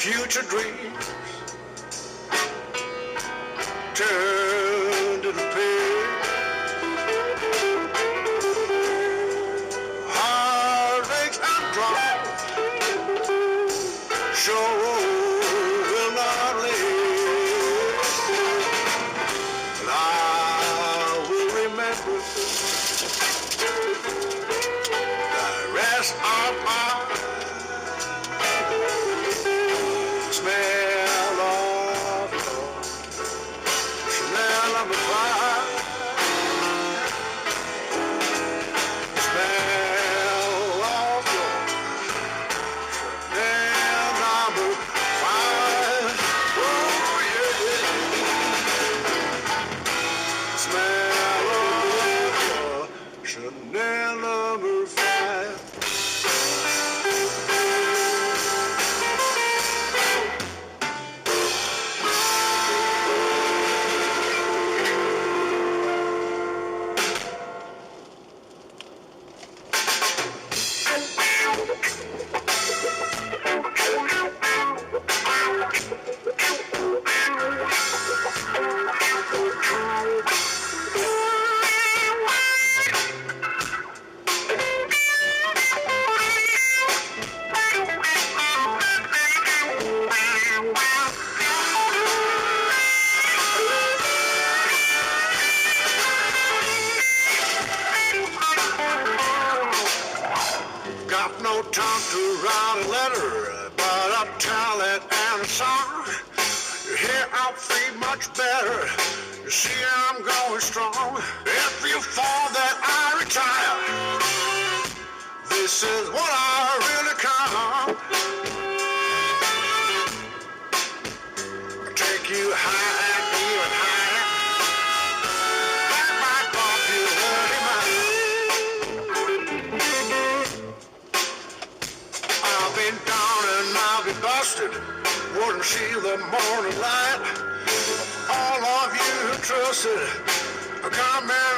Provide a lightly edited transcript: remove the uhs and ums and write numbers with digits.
future dreams turned into pain. Heartaches and troubles sure will not live, but I will remember the rest of my smell of love, smell of the fire, smell of love, smell number five. Oh yeah, smell of love, Chanel number five. Got no time to write a letter, but a talent and a song. You hear I feel much better. You see I'm going strong. If you fall, then I retire. This is what I really come. Take you high and even higher. Back my popularity mine. I've been down and I'll be busted. Wouldn't see the morning light. All of you who trusted, coming